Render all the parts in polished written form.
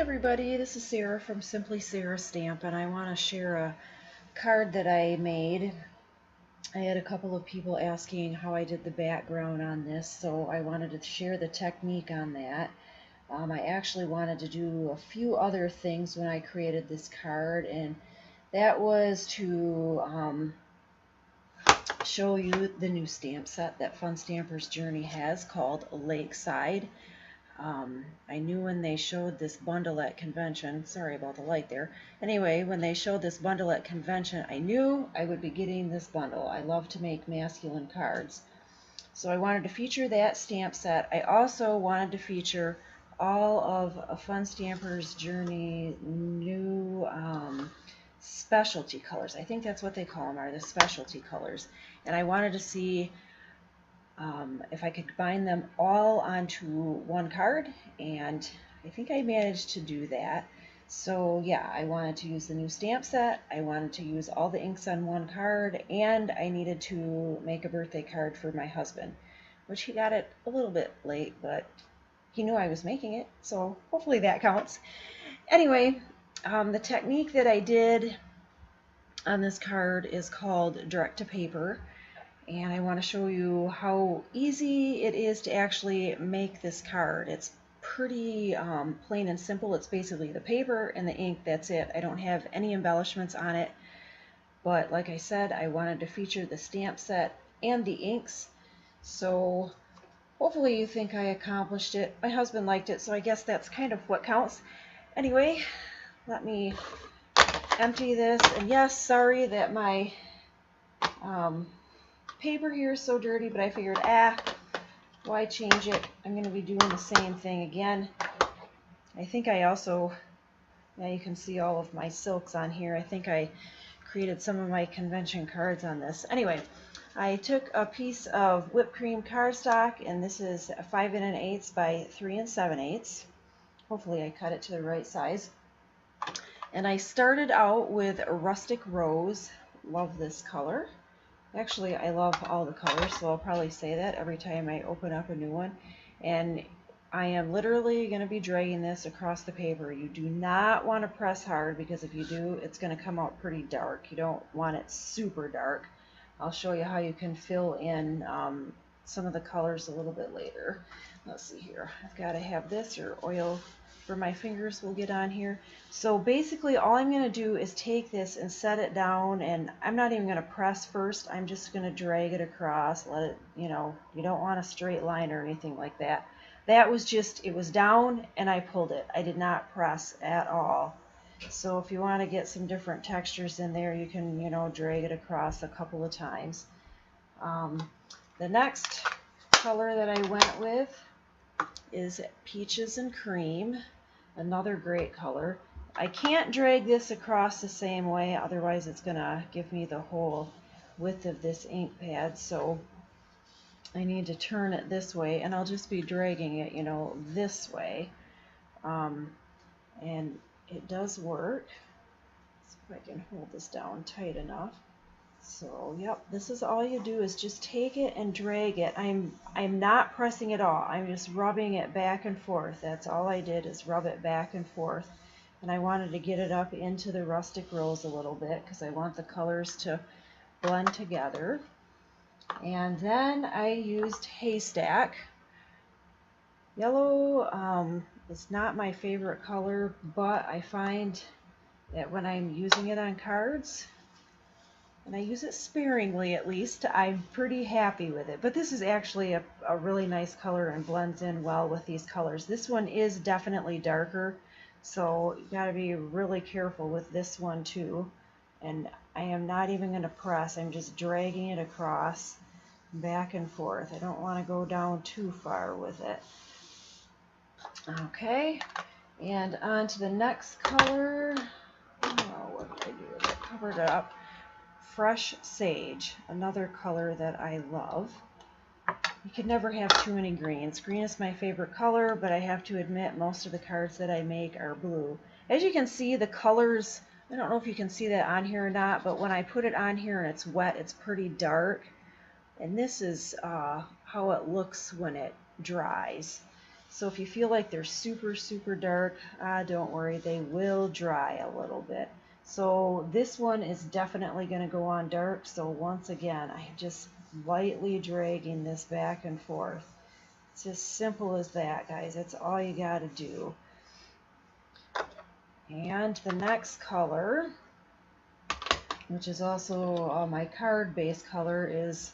everybody, this is Sarah from Simply Sara Stamp, and I want to share a card that I made. I had a couple of people asking how I did the background on this, so I wanted to share the technique on that. I actually wanted to do a few other things when I created this card, and that was to show you the new stamp set that Fun Stamper's Journey has called Lakeside. I knew when they showed this bundle at convention, sorry about the light there, anyway, when they showed this bundle at convention, I knew I would be getting this bundle. I love to make masculine cards. So I wanted to feature that stamp set. I also wanted to feature all of Fun Stamper's Journey new specialty colors. I think that's what they call them, are the specialty colors. And I wanted to see if I could combine them all onto one card, and I think I managed to do that. So yeah, I wanted to use the new stamp set, I wanted to use all the inks on one card, and I needed to make a birthday card for my husband, which he got it a little bit late, but he knew I was making it, so hopefully that counts. Anyway, the technique that I did on this card is called direct to paper. And I want to show you how easy it is to actually make this card. It's pretty plain and simple. It's basically the paper and the ink, that's it. I don't have any embellishments on it, but like I said, I wanted to feature the stamp set and the inks, so hopefully you think I accomplished it. My husband liked it, so I guess that's kind of what counts. Anyway, let me empty this, and yes, sorry that my paper here is so dirty, but I figured, why change it? I'm going to be doing the same thing again. I think I also, now you can see all of my silks on here. I think I created some of my convention cards on this. Anyway, I took a piece of whipped cream cardstock, and this is 5 1/8 by 3 7/8. Hopefully I cut it to the right size. And I started out with Rustic Rose. Love this color. Actually, I love all the colors, so I'll probably say that every time I open up a new one. And I am literally going to be dragging this across the paper. You do not want to press hard, because if you do, it's going to come out pretty dark. You don't want it super dark. I'll show you how you can fill in some of the colors a little bit later. Let's see here. I've got to have this, or oil for my fingers will get on here. So basically all I'm going to do is take this and set it down, and I'm not even going to press first. I'm just going to drag it across, let it, you don't want a straight line or anything like that. That was just, it was down and I pulled it. I did not press at all. So if you want to get some different textures in there, you can, drag it across a couple of times. The next color that I went with is Peaches and Cream, another great color. I can't drag this across the same way, otherwise it's gonna give me the whole width of this ink pad, so I need to turn it this way, and I'll just be dragging it, this way. And it does work. Let's see if I can hold this down tight enough. So, yep, this is all you do, is just take it and drag it. I'm not pressing at all. I'm just rubbing it back and forth. That's all I did, is rub it back and forth. And I wanted to get it up into the Rustic Rose a little bit, because I want the colors to blend together. And then I used Haystack. Yellow is not my favorite color, but I find that when I'm using it on cards, and I use it sparingly at least, I'm pretty happy with it. But this is actually a really nice color and blends in well with these colors. This one is definitely darker, so you got to be really careful with this one too. And I am not even going to press. I'm just dragging it across, back and forth. I don't want to go down too far with it. Okay, and on to the next color. Oh, what did I do with it? Covered it up. Fresh Sage, another color that I love. You can never have too many greens. Green is my favorite color, but I have to admit most of the cards that I make are blue. As you can see, the colors, I don't know if you can see that on here or not, but when I put it on here and it's wet, it's pretty dark. And this is how it looks when it dries. So if you feel like they're super, super dark, don't worry, they will dry a little bit. So this one is definitely going to go on dark. So once again, I'm just lightly dragging this back and forth. It's as simple as that, guys. That's all you got to do. And the next color, which is also my card base color, is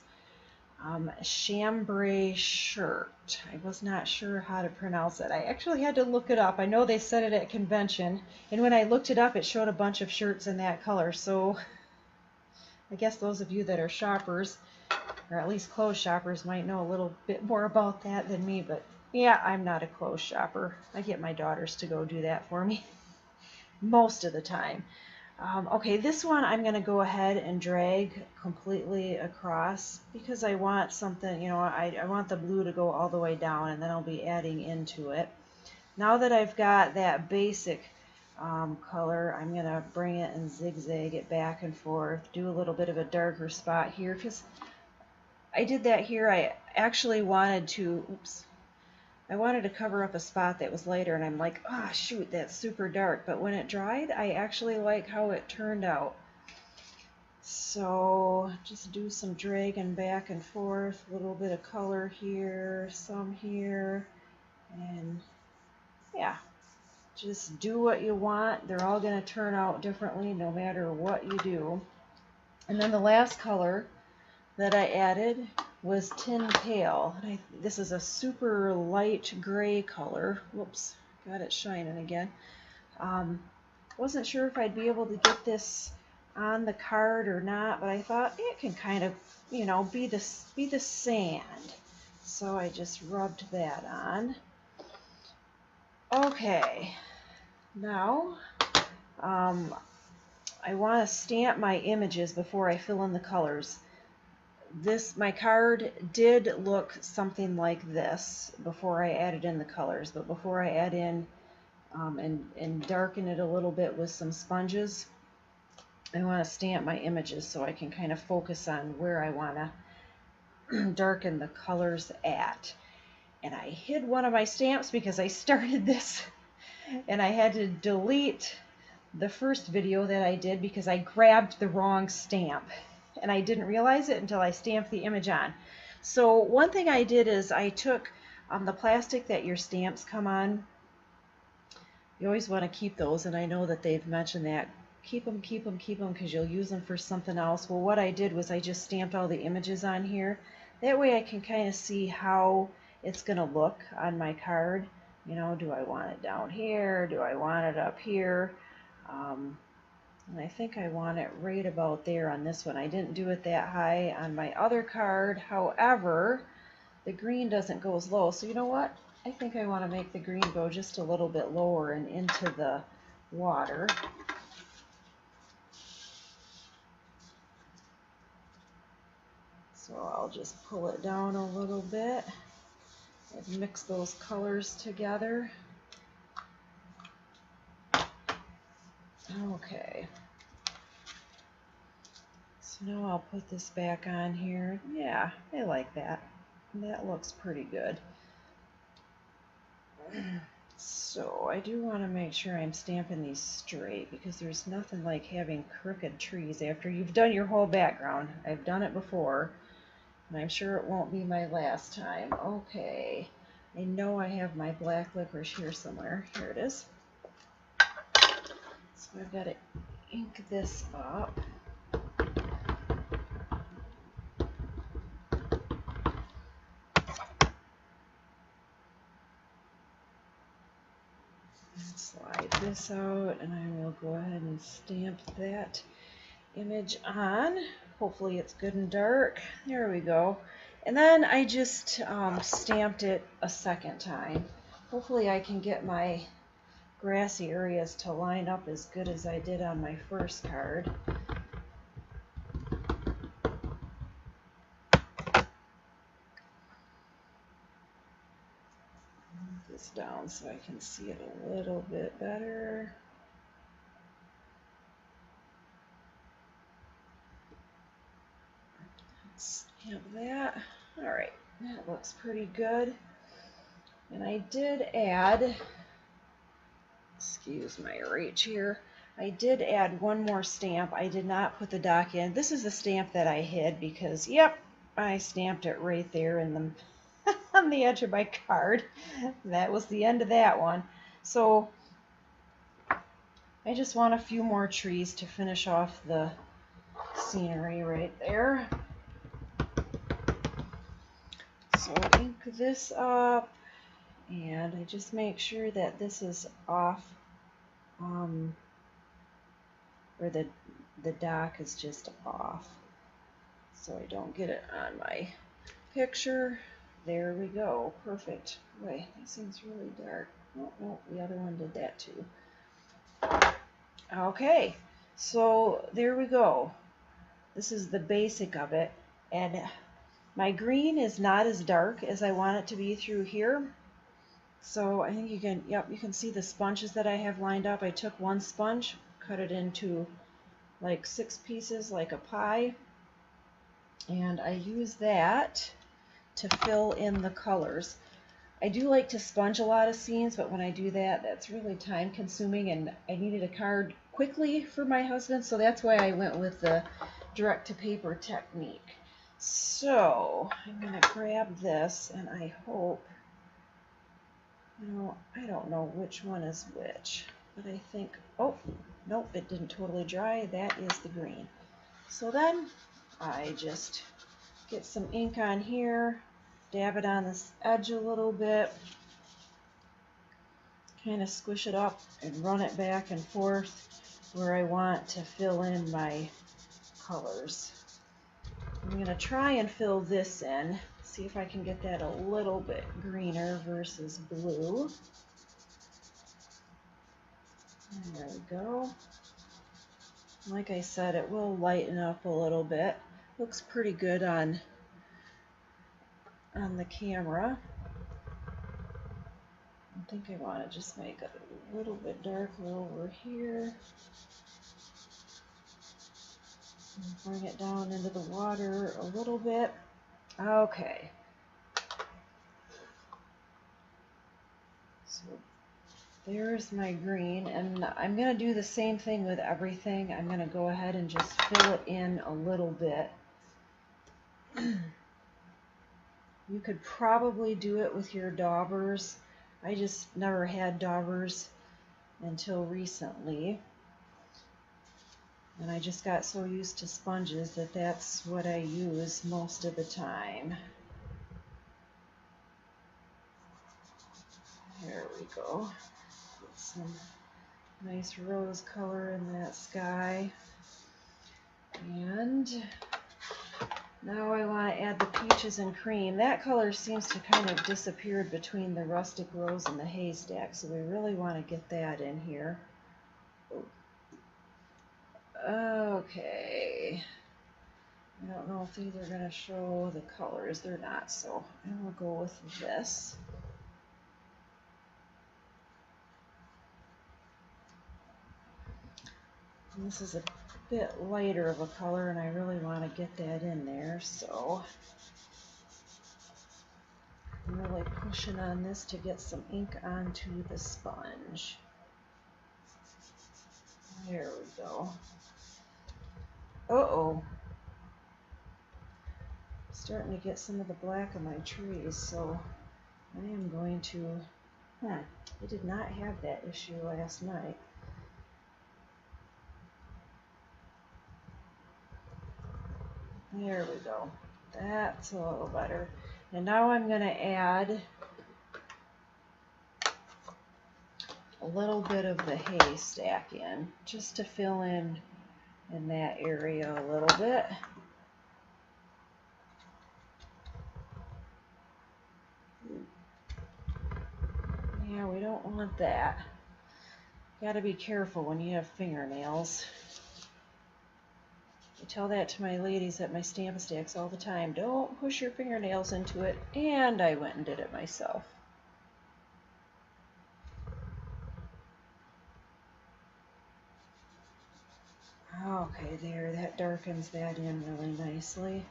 chambray shirt. I was not sure how to pronounce it. I actually had to look it up. I know they said it at convention, and when I looked it up, it showed a bunch of shirts in that color. So I guess those of you that are shoppers, or at least clothes shoppers, might know a little bit more about that than me. But yeah, I'm not a clothes shopper. I get my daughters to go do that for me most of the time. Okay, this one I'm going to go ahead and drag completely across because I want something, you know, I want the blue to go all the way down, and then I'll be adding into it. Now that I've got that basic color, I'm going to bring it and zigzag it back and forth, do a little bit of a darker spot here because I did that here. I actually wanted to, I wanted to cover up a spot that was lighter, and I'm like, ah, shoot, that's super dark. But when it dried, I actually like how it turned out. So just do some dragging back and forth, a little bit of color here, some here, and yeah, just do what you want. They're all going to turn out differently no matter what you do. And then the last color that I added was Tin Pale. This is a super light gray color. Whoops, got it shining again. Wasn't sure if I'd be able to get this on the card or not, but I thought it can kind of, you know, be the sand. So I just rubbed that on. Okay, now I want to stamp my images before I fill in the colors. My card did look something like this before I added in the colors, but before I add in and darken it a little bit with some sponges, I want to stamp my images so I can kind of focus on where I want to darken the colors at. And I hid one of my stamps because I started this and I had to delete the first video that I did because I grabbed the wrong stamp. And I didn't realize it until I stamped the image on. So one thing I did is I took the plastic that your stamps come on. You always want to keep those, and I know that they've mentioned that. Keep them, keep them, keep them, because you'll use them for something else. Well, what I did was I just stamped all the images on here. That way I can kind of see how it's going to look on my card. You know, do I want it down here? Do I want it up here? And I think I want it right about there on this one. I didn't do it that high on my other card. However, the green doesn't go as low. So you know what? I think I want to make the green go just a little bit lower and into the water. So I'll just pull it down a little bit and mix those colors together. Okay. So now I'll put this back on here. Yeah, I like that. That looks pretty good. So I do want to make sure I'm stamping these straight because there's nothing like having crooked trees after you've done your whole background. I've done it before, and I'm sure it won't be my last time. Okay, I know I have my black licorice here somewhere. Here it is. So I've got to ink this up. Slide this out, and I will go ahead and stamp that image on. Hopefully it's good and dark. There we go. And then I just stamped it a second time. Hopefully I can get my grassy areas to line up as good as I did on my first card. Move this down so I can see it a little bit better. Stamp that. Alright, that looks pretty good. And I did add, excuse my reach here, I did add one more stamp. I did not put the dock in. This is the stamp that I hid because, yep, I stamped it right there in the on the edge of my card. That was the end of that one. So I just want a few more trees to finish off the scenery right there. So ink this up, and I just make sure that this is off, or the dock is just off, so I don't get it on my picture. There we go, perfect. Wait, that seems really dark. Oh, no, the other one did that too. Okay, so there we go. This is the basic of it, and my green is not as dark as I want it to be through here. So I think you can, yep, you can see the sponges that I have lined up. I took one sponge, cut it into like 6 pieces like a pie, and I use that to fill in the colors. I do like to sponge a lot of scenes, but when I do that, that's really time consuming, and I needed a card quickly for my husband, so that's why I went with the direct to paper technique. So I'm going to grab this, and I hope, I don't know which one is which, but I think, oh, nope, it didn't totally dry. That is the green. So then I just get some ink on here, dab it on this edge a little bit, kind of squish it up and run it back and forth where I want to fill in my colors. I'm going to try and fill this in, see if I can get that a little bit greener versus blue. And there we go. Like I said, it will lighten up a little bit. Looks pretty good on the camera. I think I want to just make it a little bit darker over here. And bring it down into the water a little bit. Okay. So there's my green, and I'm going to do the same thing with everything. I'm going to go ahead and just fill it in a little bit. You could probably do it with your daubers. I just never had daubers until recently. And I just got so used to sponges that that's what I use most of the time. There we go. Get some nice rose color in that sky. And now I want to add the peaches and cream. That color seems to kind of disappeared between the rustic rose and the haystack, so we really want to get that in here. Okay. I don't know if these are going to show the colors. They're not, so I will go with this. And this is a bit lighter of a color, and I really want to get that in there, so I'm really pushing on this to get some ink onto the sponge. There we go. Uh-oh. Starting to get some of the black of my trees, so I am going to, I did not have that issue last night. There we go. That's a little better. And now I'm going to add a little bit of the haystack in, just to fill in that area a little bit. Yeah, we don't want that. Got to be careful when you have fingernails. I tell that to my ladies at my Stampin' Stacks all the time. Don't push your fingernails into it. And I went and did it myself. Okay, there, that darkens that in really nicely.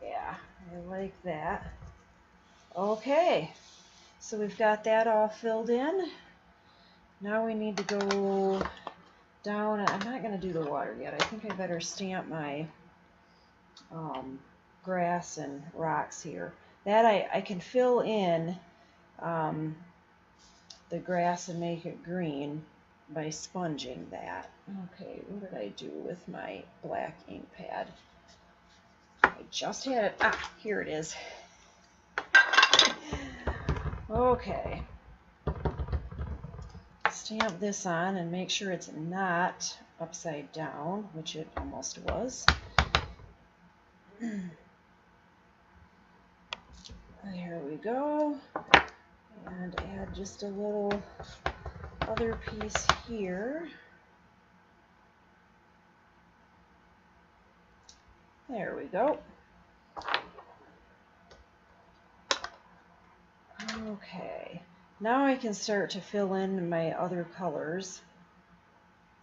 Yeah, I like that. Okay, So we've got that all filled in. Now we need to go down. I'm not going to do the water yet. I think I better stamp my grass and rocks here. That I can fill in the grass and make it green by sponging that. Okay, what did I do with my black ink pad? I just had it. Ah, here it is. Okay. Stamp this on and make sure it's not upside down, which it almost was. There we go. And add just a little other piece here. There we go. Okay, now I can start to fill in my other colors.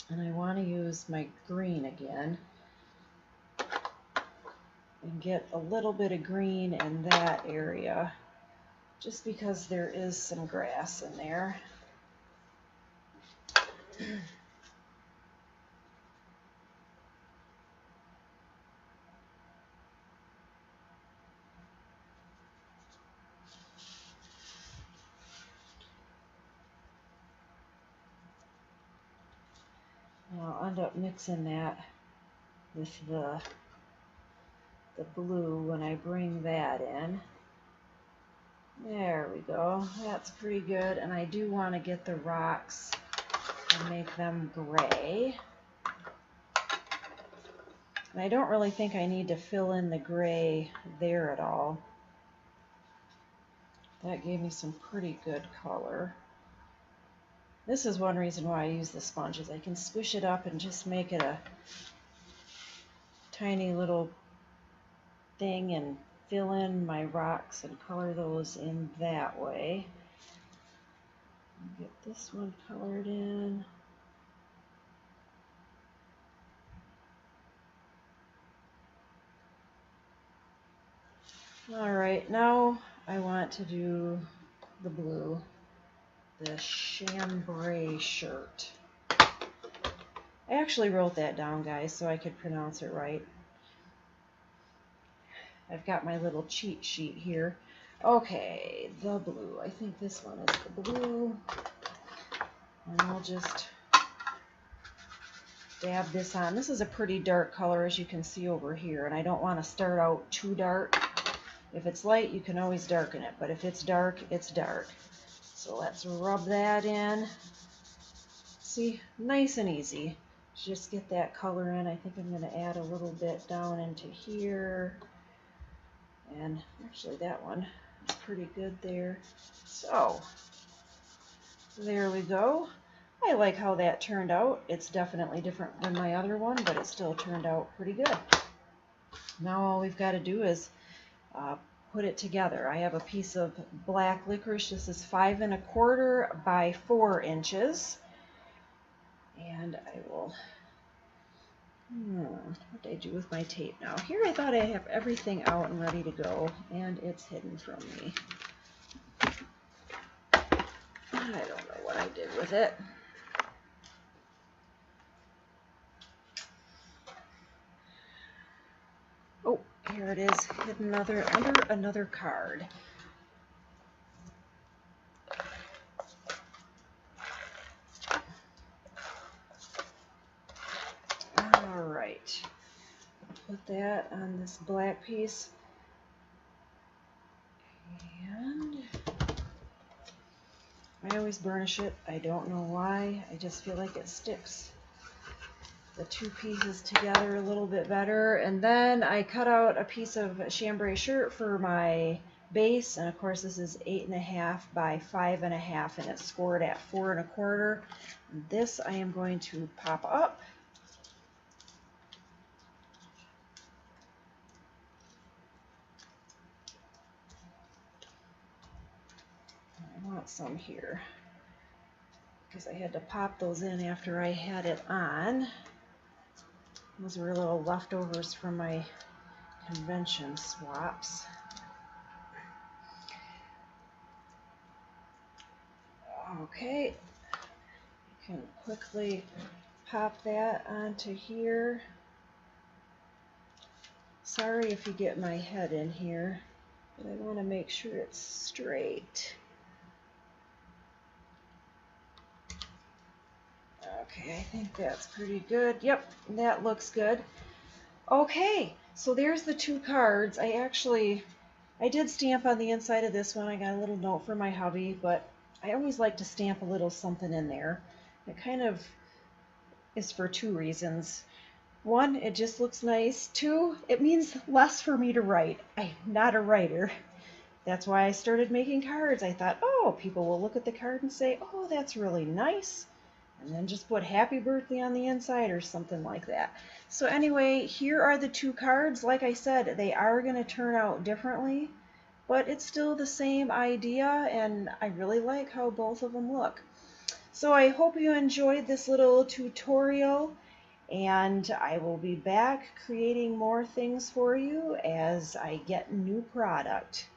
And I want to use my green again. And get a little bit of green in that area. Just because there is some grass in there. I'll end up mixing that with the blue when I bring that in. There we go. That's pretty good. And I do want to get the rocks and make them gray. And I don't really think I need to fill in the gray there at all. That gave me some pretty good color. This is one reason why I use the sponges. I can squish it up and just make it a tiny little thing and fill in my rocks and color those in that way. Get this one colored in. Alright, now I want to do the blue, the chambray shirt. I actually wrote that down, guys, so I could pronounce it right. I've got my little cheat sheet here. Okay, the blue. I think this one is the blue. And I'll just dab this on. This is a pretty dark color, as you can see over here, and I don't want to start out too dark. If it's light, you can always darken it, but if it's dark, it's dark. So let's rub that in. See, nice and easy. Just get that color in. I think I'm going to add a little bit down into here. And actually that one is pretty good there. So, there we go. I like how that turned out. It's definitely different than my other one, but it still turned out pretty good. Now all we've got to do is put it together. I have a piece of black licorice. This is 5 1/4 by 4 inches. And I will, what did I do with my tape now? Here I thought I have everything out and ready to go, and it's hidden from me. I don't know what I did with it. Oh, here it is, hidden under another card. All right, put that on this black piece, and I always burnish it. I don't know why. I just feel like it sticks the two pieces together a little bit better. And then I cut out a piece of chambray shirt for my base, and of course this is 8 1/2 by 5 1/2, and it's scored at 4 1/4. This I am going to pop up. I want some here because I had to pop those in after I had it on. Those were little leftovers from my convention swaps. Okay, you can quickly pop that onto here. Sorry if you get my head in here, but I want to make sure it's straight. Okay, I think that's pretty good. Yep, that looks good. Okay, so there's the two cards. I did stamp on the inside of this one. I got a little note for my hubby, but I always like to stamp a little something in there. It kind of is for two reasons. One, it just looks nice. Two, it means less for me to write. I'm not a writer. That's why I started making cards. I thought, oh, people will look at the card and say, oh, that's really nice. And then just put happy birthday on the inside or something like that. So anyway, here are the two cards. Like I said, they are going to turn out differently, but it's still the same idea, and I really like how both of them look. So I hope you enjoyed this little tutorial, and I will be back creating more things for you as I get new product.